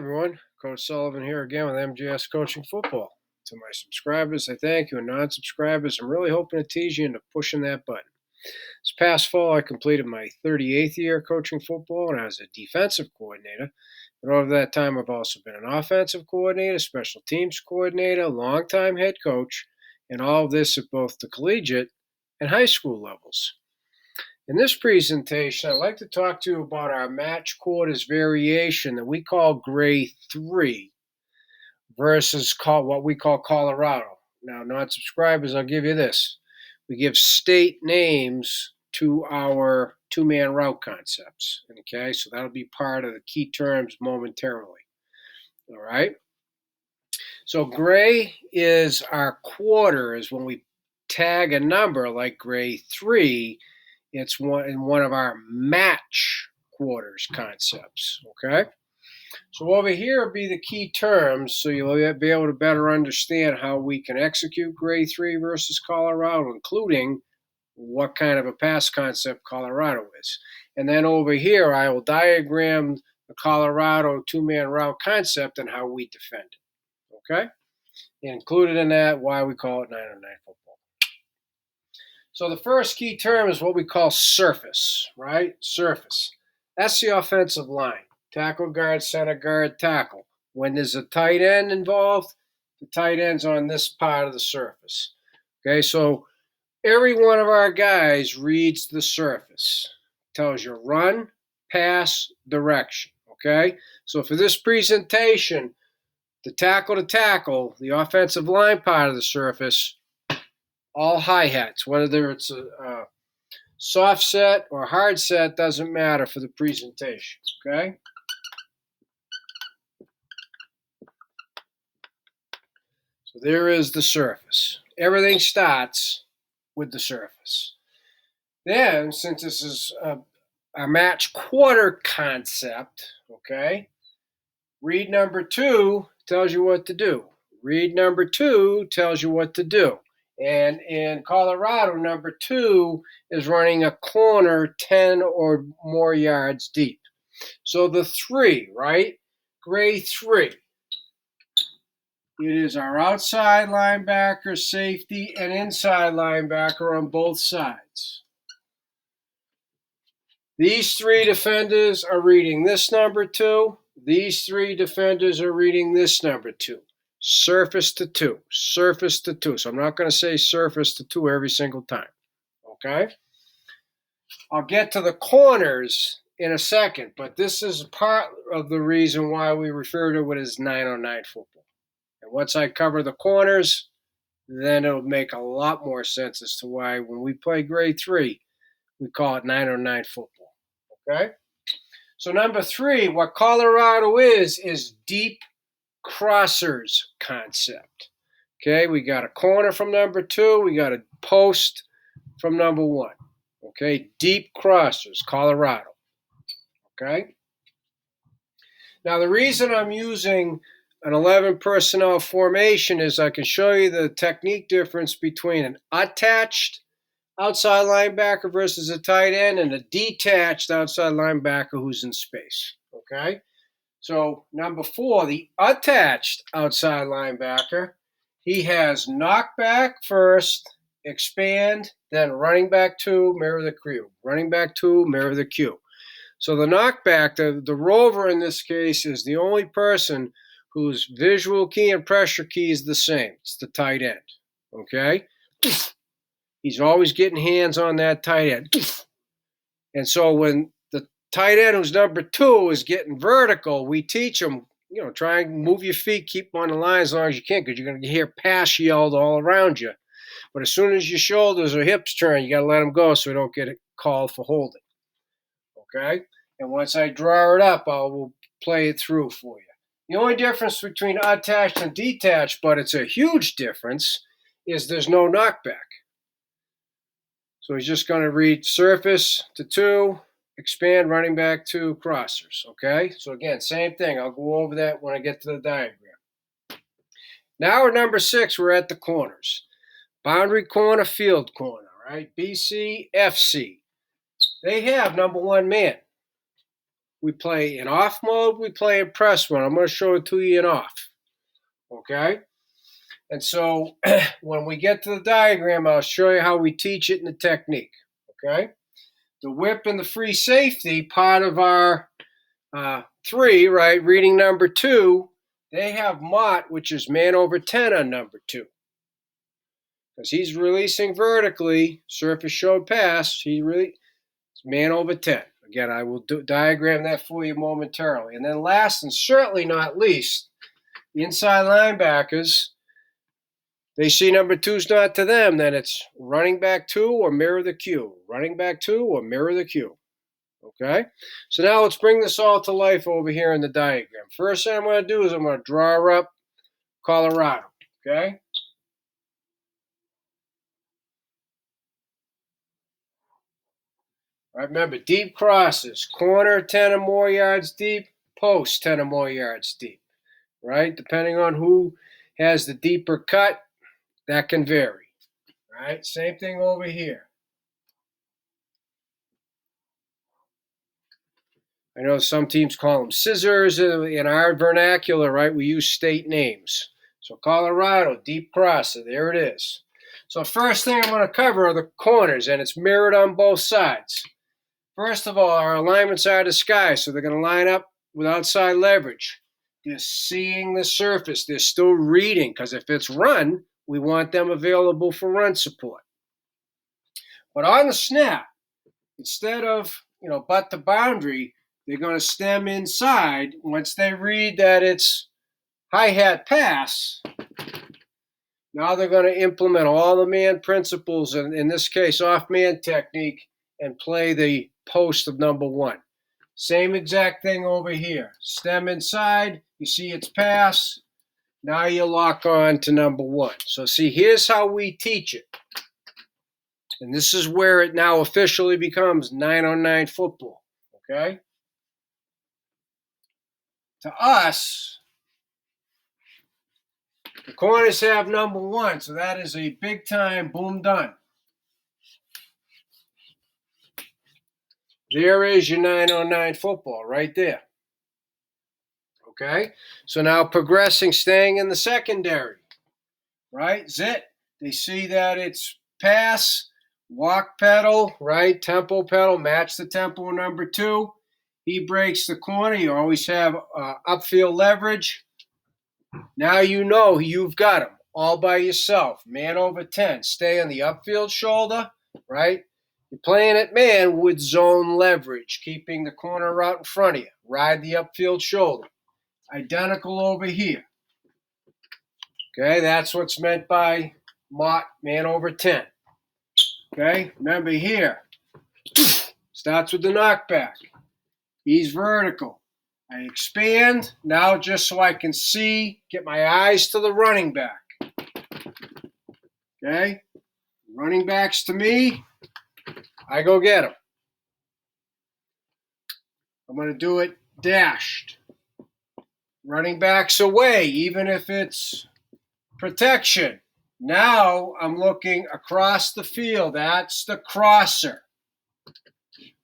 everyone. Coach Sullivan here again with MGS Coaching Football. To my subscribers, I thank you, and non-subscribers, I'm really hoping to tease you into pushing that button. This past fall, I completed my 38th year coaching football, and I was a defensive coordinator. But over that time, I've also been an offensive coordinator, special teams coordinator, longtime head coach, and all of this at both the collegiate and high school levels. In this presentation, I'd like to talk to you about our match quarters variation that we call Grade 3 versus what we call Colorado. Now, non-subscribers, I'll give you this. We give state names to our two-man route concepts, okay? So that'll be part of the key terms momentarily, all right? So gray is our quarters. When we tag a number like Grade 3, it's one of our match quarters concepts, okay? So over here will be the key terms, so you'll be able to better understand how we can execute Grade 3 versus Colorado, including what kind of a pass concept Colorado is. And then over here, I will diagram the Colorado two-man route concept and how we defend it, okay? And included in that, why we call it 909 football. So the first key term is what we call surface, right? Surface. That's the offensive line. Tackle, guard, center, guard, tackle. When there's a tight end involved, the tight end's on this part of the surface. Okay, so every one of our guys reads the surface. Tells you run, pass, direction. Okay, so for this presentation, the tackle to tackle, the offensive line part of the surface, all hi-hats, whether it's a soft set or hard set, doesn't matter for the presentation, okay? So there is the surface. Everything starts with the surface. Then, since this is a match quarter concept, okay, read number 2 tells you what to do. Read number 2 tells you what to do. And in Colorado, number 2 is running a corner 10 or more yards deep. So the 3, right? Grade 3. It is our outside linebacker, safety, and inside linebacker on both sides. These 3 defenders are reading this number 2. These 3 defenders are reading this number 2. Surface to 2, surface to 2. So I'm not going to say surface to 2 every single time, okay? I'll get to the corners in a second, but this is part of the reason why we refer to it as 909 football. And once I cover the corners, then it'll make a lot more sense as to why when we play Grade 3, we call it 909 football, okay? So number 3, what Colorado is deep crossers concept. Okay, we got a corner from number 2, we got a post from number 1. Okay, deep crossers, Colorado. Okay. Now the reason I'm using an 11 personnel formation is I can show you the technique difference between an attached outside linebacker versus a tight end and a detached outside linebacker who's in space. Okay. So number 4, the attached outside linebacker, he has knockback first, expand, then running back 2, mirror the Q. Running back 2, mirror the Q. So the knockback, the rover in this case, is the only person whose visual key and pressure key is the same. It's the tight end. Okay? He's always getting hands on that tight end. And so when tight end who's number 2 is getting vertical, we teach them, try and move your feet, keep them on the line as long as you can, because you're going to hear pass yelled all around you. But as soon as your shoulders or hips turn, you got to let them go so we don't get called for holding. Okay? And once I draw it up, I will play it through for you. The only difference between attached and detached, but it's a huge difference, is there's no knockback. So he's just going to read surface to 2, expand, running back 2, crossers, okay? So again, same thing. I'll go over that when I get to the diagram. Now at number 6, we're at the corners. Boundary corner, field corner, right? BC, FC. They have number 1 man. we play in off mode, we play in press mode. I'm going to show it to you in off. Okay? And so when we get to the diagram, I'll show you how we teach it in the technique. Okay? The whip and the free safety, part of our 3, right? Reading number 2, they have Mott, which is man over 10 on number 2. Because he's releasing vertically, surface showed pass, it's man over 10. Again, I will diagram that for you momentarily. And then last and certainly not least, the inside linebackers, they see number 2's not to them, then it's running back 2 or mirror the cue. Running back 2 or mirror the cue. Okay? So now let's bring this all to life over here in the diagram. First thing I'm going to do is I'm going to draw up Colorado. Okay? All right, remember, deep crosses, corner 10 or more yards deep, post 10 or more yards deep, right? Depending on who has the deeper cut, that can vary, right? Same thing over here. I know some teams call them scissors. In our vernacular, right, we use state names. So Colorado, deep crosser, there it is. So first thing I'm going to cover are the corners, and it's mirrored on both sides. First of all, our alignments are to sky, so they're going to line up with outside leverage. They're seeing the surface. They're still reading, because if it's run, we want them available for run support. But on the snap, instead of, butt to boundary, they're going to stem inside. Once they read that it's hi-hat pass, now they're going to implement all the man principles, and in this case, off-man technique, and play the post of number 1. Same exact thing over here. Stem inside, you see it's pass. Now you lock on to number 1. So see, here's how we teach it. And this is where it now officially becomes 9-on-9 football. Okay? To us, the corners have number 1, so that is a big time boom done. There is your 9-on-9 football right there. Okay? So now progressing, staying in the secondary. Right? Zit. They see that it's pass, walk pedal, right? Tempo pedal, match the tempo number 2. He breaks the corner. You always have upfield leverage. Now you know you've got him all by yourself. Man over 10. Stay on the upfield shoulder, right? You're playing it man with zone leverage, keeping the corner route in front of you. Ride the upfield shoulder. Identical over here. Okay, that's what's meant by Mott, man over 10. Okay, remember here, starts with the knockback. He's vertical. I expand, now just so I can see, get my eyes to the running back. Okay, running backs to me, I go get him. I'm going to do it dashed. Running backs away, even if it's protection. Now I'm looking across the field. That's the crosser.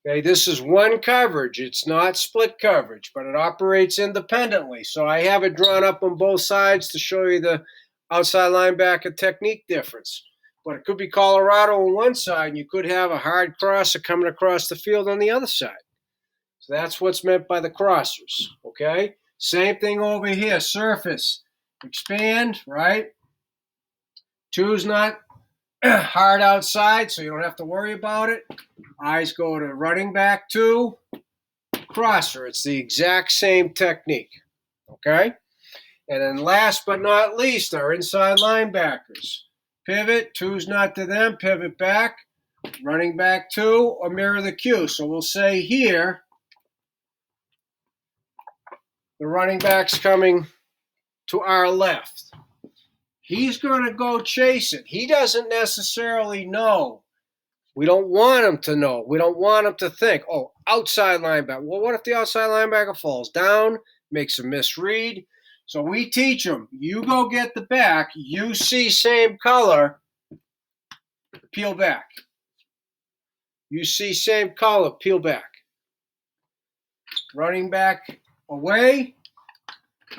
Okay, this is one coverage. It's not split coverage, but it operates independently. So I have it drawn up on both sides to show you the outside linebacker technique difference. But it could be Colorado on one side, and you could have a hard crosser coming across the field on the other side. So that's what's meant by the crossers, okay? Same thing over here, surface. Expand, right? 2's not hard outside, so you don't have to worry about it. Eyes go to running back 2, crosser. It's the exact same technique, okay? And then last but not least, our inside linebackers. Pivot, 2's not to them, pivot back, running back 2, or mirror the cue. So we'll say here, the running back's coming to our left. He's going to go chase it. He doesn't necessarily know. We don't want him to know. We don't want him to think, oh, outside linebacker. Well, what if the outside linebacker falls down, makes a misread? So we teach him, you go get the back, you see same color, peel back. You see same color, peel back. running back away.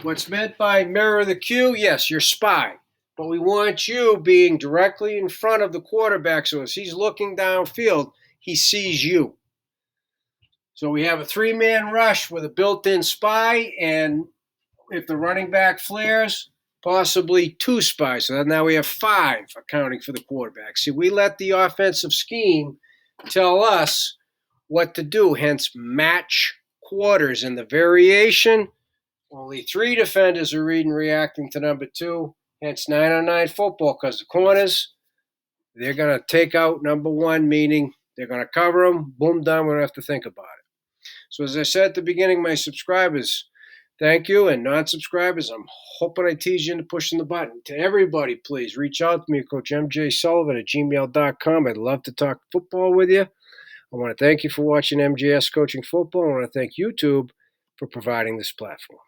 What's meant by mirror the cue? Yes, your spy. But we want you being directly in front of the quarterback, so as he's looking downfield, he sees you. So we have a 3-man rush with a built-in spy, and if the running back flares, possibly 2 spies. So now we have 5 accounting for the quarterback. See, we let the offensive scheme tell us what to do, hence match quarters. In the variation, only 3 defenders are reading reacting to number 2, hence 9-on-9 football, because the corners, they're going to take out number 1, meaning they're going to cover them, boom, done, we don't have to think about it. So as I said at the beginning, my subscribers, thank you, and non-subscribers, I'm hoping I tease you into pushing the button. To everybody, please reach out to me, Coach MJ Sullivan at gmail.com. I'd love to talk football with you. I want to thank you for watching MJS Coaching Football. I want to thank YouTube for providing this platform.